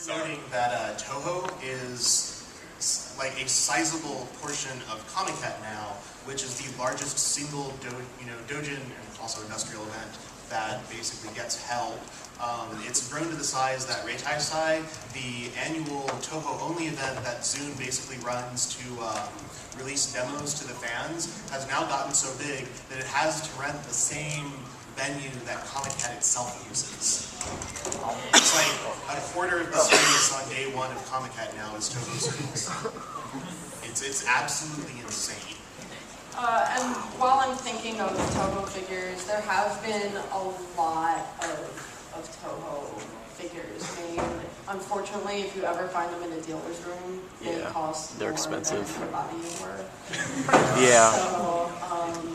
noting that Touhou is like a sizable portion of Comic Cat now, which is the largest single doujin and also industrial event that basically gets held. It's grown to the size that Reitaisai, the annual Touhou-only event that Zune basically runs to release demos to the fans, has now gotten so big that it has to rent the same venue that Comic Cat itself uses. It's like a quarter of the space on day one of Comic Cat now is Touhou space. It's absolutely insane. And while I'm thinking of Touhou figures, there have been a lot of Touhou figures made. Unfortunately, if you ever find them in a dealer's room, they cost they're more expensive. than their body is worth. Yeah. So,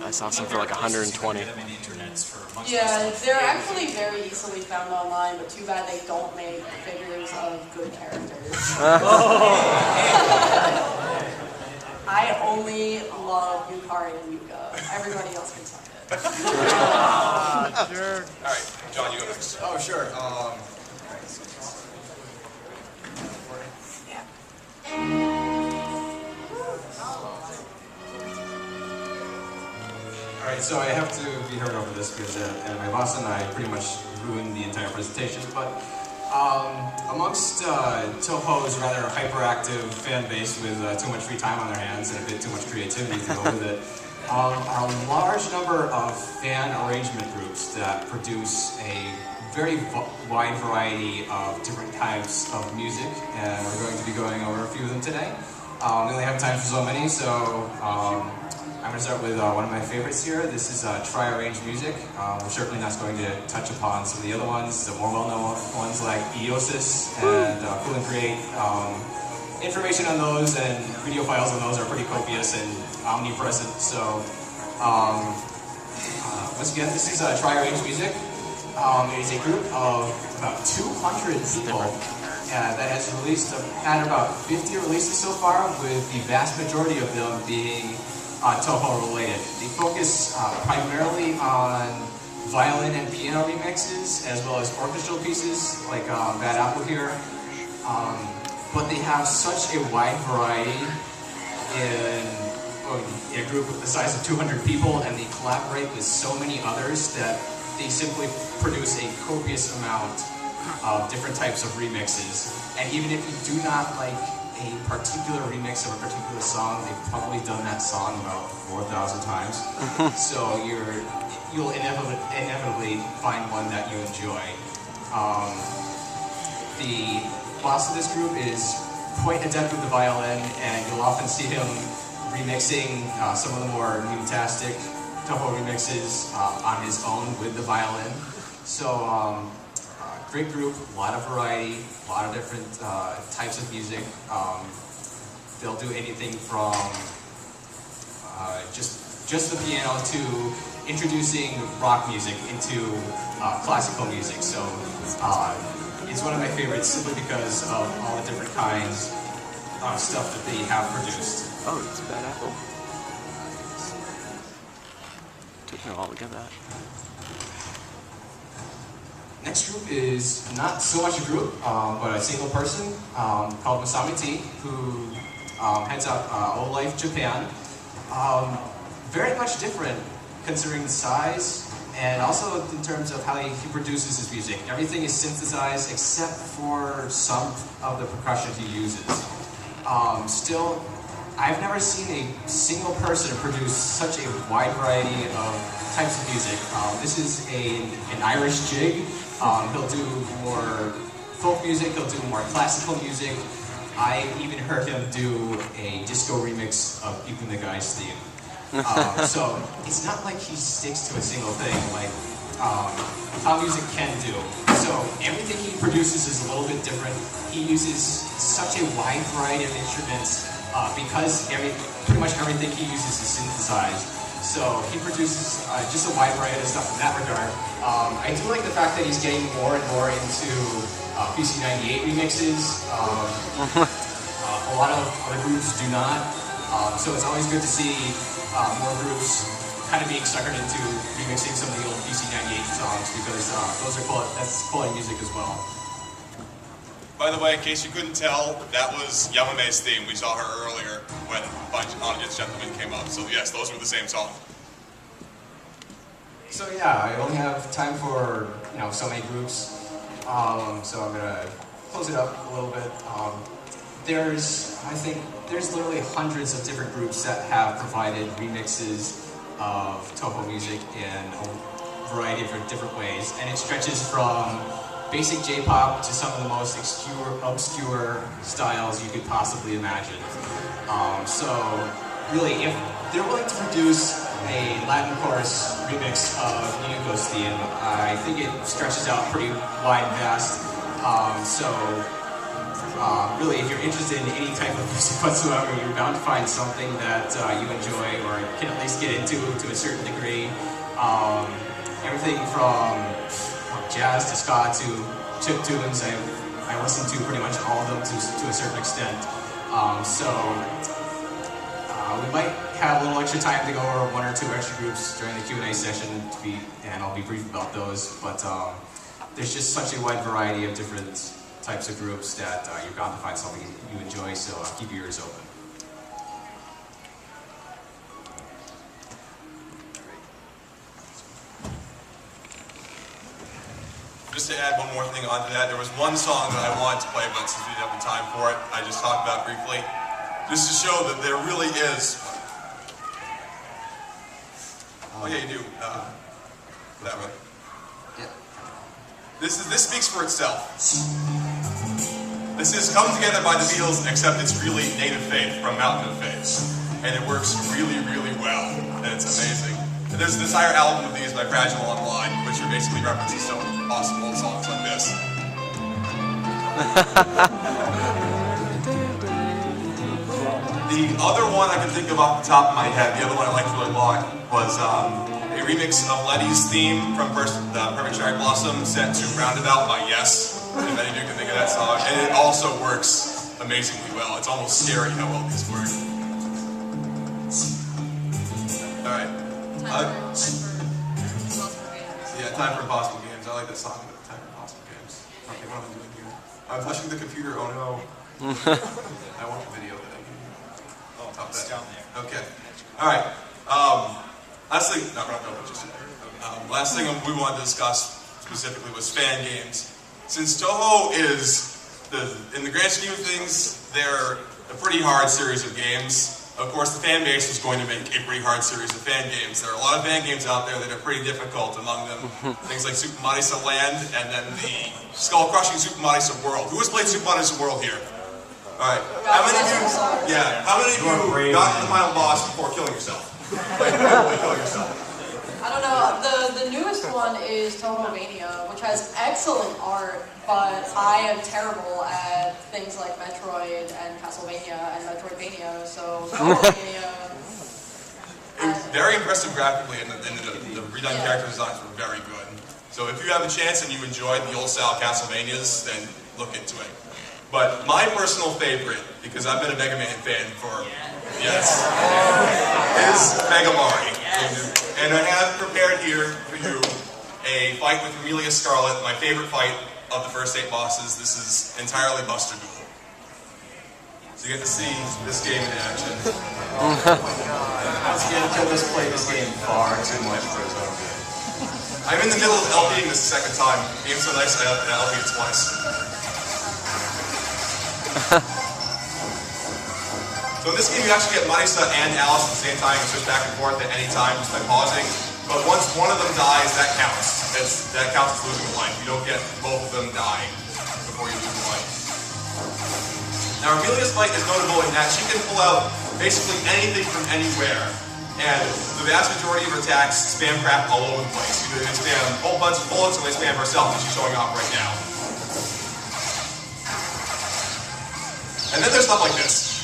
I saw some for like 120. yeah, they're actually very easily found online, but too bad they don't make figures of good characters. I only love Yukari and Yuka. Everybody else can suck it. Sure. Alright, John, you go next. Oh, sure. Alright, so I have to be heard over this because my boss and I pretty much ruined the entire presentation, but amongst Touhou's rather hyperactive fan base with too much free time on their hands and a bit too much creativity to go with it, are a large number of fan arrangement groups that produce a very wide variety of different types of music, and we're going to be going over a few of them today. We only have time for so many, so I'm going to start with one of my favorites here. This is Tri-Arranged Music. We're certainly not going to touch upon some of the other ones, the more well-known ones like Eosis and Cool and Create. Information on those and video files on those are pretty copious and omnipresent. So once again, this is Tri-Arranged Music. It is a group of about 200 people that has had about 50 releases so far, with the vast majority of them being Touhou related. They focus primarily on violin and piano remixes, as well as orchestral pieces like Bad Apple here. But they have such a wide variety in a group the size of 200 people, and they collaborate with so many others that they simply produce a copious amount of different types of remixes. And even if you do not like a particular remix of a particular song, they've probably done that song about 4,000 times. So you'll inevitably find one that you enjoy. The boss of this group is quite adept with the violin, and you'll often see him remixing some of the more mutastic Touhou remixes on his own with the violin. So great group, a lot of variety, a lot of different types of music. They'll do anything from just the piano to introducing rock music into classical music. So it's one of my favorites simply because of all the different kinds of stuff that they have produced. Oh, it's Bad Apple. Took me a while to get that. Next group is not so much a group, but a single person called Masami T, who heads up Old Life Japan. Very much different considering the size and also in terms of how he produces his music. Everything is synthesized except for some of the percussion he uses. Still, I've never seen a single person produce such a wide variety of types of music. This is an Irish jig. He'll do more folk music, he'll do more classical music. I even heard him do a disco remix of Even the Guy's theme. So it's not like he sticks to a single thing like how music can do. So everything he produces is a little bit different. He uses such a wide variety of instruments because pretty much everything he uses is synthesized. So he produces just a wide variety of stuff in that regard. I do like the fact that he's getting more and more into PC98 remixes. A lot of other groups do not. So it's always good to see more groups kind of being suckered into remixing some of the old PC98 songs, because that's quality music as well. By the way, in case you couldn't tell, that was Yamame's theme. We saw her earlier when Audience Gentlemen came up. So yes, those were the same song. So yeah, I only have time for so many groups, so I'm gonna close it up a little bit. I think there's literally hundreds of different groups that have provided remixes of Touhou music in a variety of different ways, and it stretches from basic J-pop to some of the most obscure styles you could possibly imagine. So really, if they're willing to produce a Latin chorus remix of Niyuko's theme, I think it stretches out pretty wide and vast. Really, if you're interested in any type of music whatsoever, you're bound to find something that you enjoy or can at least get into to a certain degree. Everything from jazz to ska to chip tunes, I listen to pretty much all of them to a certain extent. We might have a little extra time to go over one or two extra groups during the Q&A session, and I'll be brief about those, but there's just such a wide variety of different types of groups that you're bound to find something you enjoy, so keep your ears open. Just to add one more thing onto that, there was one song that I wanted to play, but since we didn't have the time for it, I just talked about it briefly. Just to show that there really is. Oh yeah, you do. That one. Yeah. This speaks for itself. This is Come Together by the Beatles, except it's really Native Faith from Mountain of Faith. And it works really, really well. And it's amazing. And there's an entire album of these by Fragile Online, which are basically references to awesome old songs like this. The other one I can think of off the top of my head, the other one I liked really a lot, was a remix of Letty's theme from Perfect Cherry Blossom set to Roundabout by Yes. If any of you can think of that song. And it also works amazingly well. It's almost scary how well these work. Alright. Yeah, Time for Impossible Games. I like that song, Time for Impossible Games. Okay, what am I doing here? I'm touching the computer, oh no. I want the video that I can. Oh, top that. Down there. Okay. Alright. Last thing, no, we're not going to just last thing we wanted to discuss specifically was fan games. Since Touhou is, in the grand scheme of things, they're a pretty hard series of games. Of course, the fan base is going to make a pretty hard series of fan games. There are a lot of fan games out there that are pretty difficult, among them things like Super Marisa Land, and then the skull-crushing Super Marisa World. Who has played Super Marisa World here? Alright. How many of you, how many of you got to the final boss before killing yourself? Like, killing yourself? I don't know. The newest one is Touhouvania, which has excellent art, but I am terrible at things like Metroid and Castlevania and Metroidvania, so Touhouvania. It was very impressive graphically, and the redone character designs were very good. So if you have a chance and you enjoyed the old-style Castlevanias, then look into it. But my personal favorite, because I've been a Mega Man fan for, yes, is Mega Mari. And I have prepared here for you a fight with Amelia Scarlet, my favorite fight of the first 8 bosses. This is entirely Buster Duel. So you get to see this game in action. Once again, Killers played this game far too much for his own good. I'm in the middle of LPing this the second time. The game's so nice I LP'd it twice. So in this game you actually get Marisa and Alice at the same time. You switch back and forth at any time just by pausing. But once one of them dies, that counts. That counts as losing a life. You don't get both of them dying before you lose a life. Now Amelia's fight is notable in that she can pull out basically anything from anywhere. And the vast majority of her attacks spam crap all over the place. Either they spam a whole bunch of bullets or they spam herself, as she's showing off right now. And then there's stuff like this.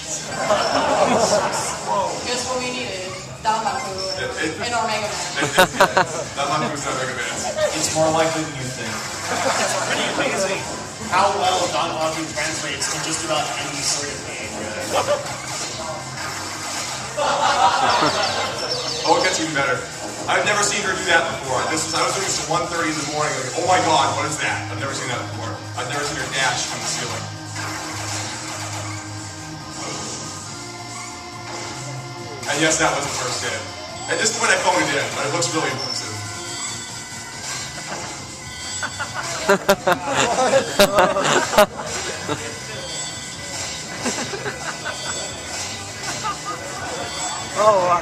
Guess what we needed? Danmaku in our Mega Man. Danmaku's not Mega Man. It's more likely than you think. It's pretty amazing how well Danmaku translates to just about any sort of game. Oh, it gets even better. I've never seen her do that before. I was doing this at 1:30 in the morning. Like, oh my god, what is that? I've never seen that before. I've never seen her dash from the ceiling. And yes, that was the first hit. At this point, I phoned it in, but it looks really impressive. Oh, wow.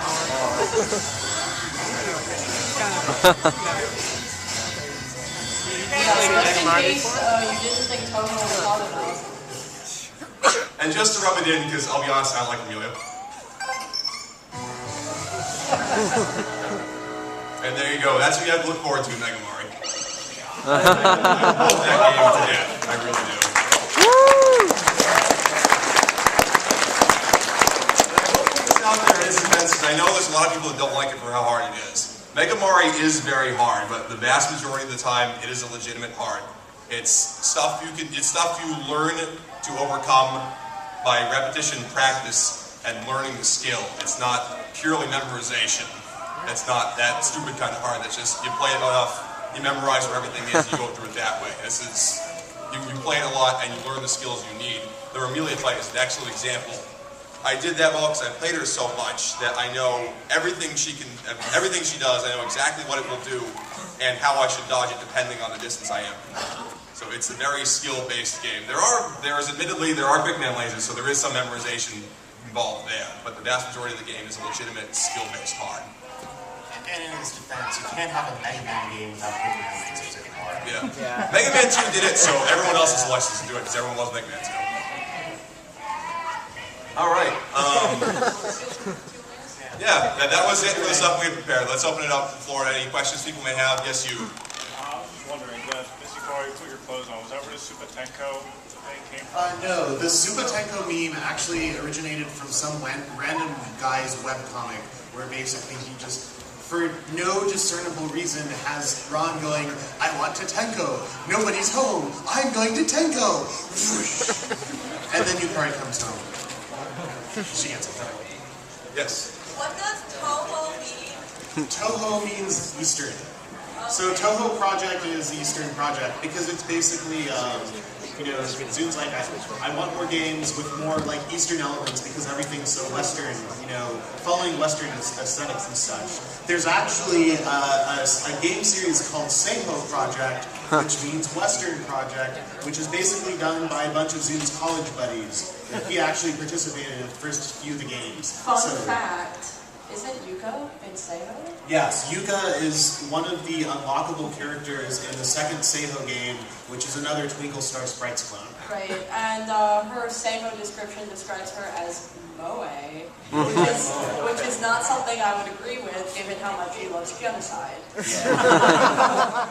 Just in case you didn't think Touhou was hot enough. And just to rub it in, because I'll be honest, I don't like Amelia. And there you go. That's what you have to look forward to in Mega Mari. I love that game to death. I really do. Out there is immense. I know there's a lot of people that don't like it for how hard it is. Mega Mari is very hard, but the vast majority of the time, it is a legitimate hard. It's stuff you learn to overcome by repetition, practice, and learning the skill. It's not purely memorization. It's not that stupid kind of hard. That's just you play it enough, you memorize where everything is, you go through it that way. This is you play it a lot and you learn the skills you need. The Amelia fight is an excellent example. I did that well because I played her so much that I know everything she does. I know exactly what it will do and how I should dodge it depending on the distance I am. So it's a very skill-based game. There are quick man lasers, so there is some memorization involved there. But the vast majority of the game is a legitimate skill-based hard. And in his defense, you can't have a Mega Man game without quick man lasers anymore. Yeah. Mega Man 2 did it, so everyone else is licensed to do it because everyone loves Mega Man 2. All right. Yeah, that was it for the stuff we had prepared. Let's open it up to the floor. Any questions people may have? Yes, you. I was just wondering, Missy Car, you put your clothes on. Was that where the Super Tenko thing came from? No, the Super Tenko meme actually originated from some random guy's webcomic where basically he just, for no discernible reason, has Ron going, I want to Tenko. Nobody's home. I'm going to Tenko. And then Yukari comes home. She gets it. Yes. What does Touhou mean? Touhou means Eastern. So Touhou project is Eastern project because it's basically, Zoom's like, I want more games with more like Eastern elements because everything's so Western, following Western aesthetics and such. There's actually a game series called Touhou Project, which means Western Project, which is basically done by a bunch of Zoom's college buddies. He actually participated in the first few of the games. Fun fact, isn't Yuka in Touhou? Yes, Yuka is one of the unlockable characters in the second Touhou game, which is another Twinkle Star Sprites clone. Right, and her Touhou description describes her as moe, which is not something I would agree with, given how much she loves genocide. Yeah.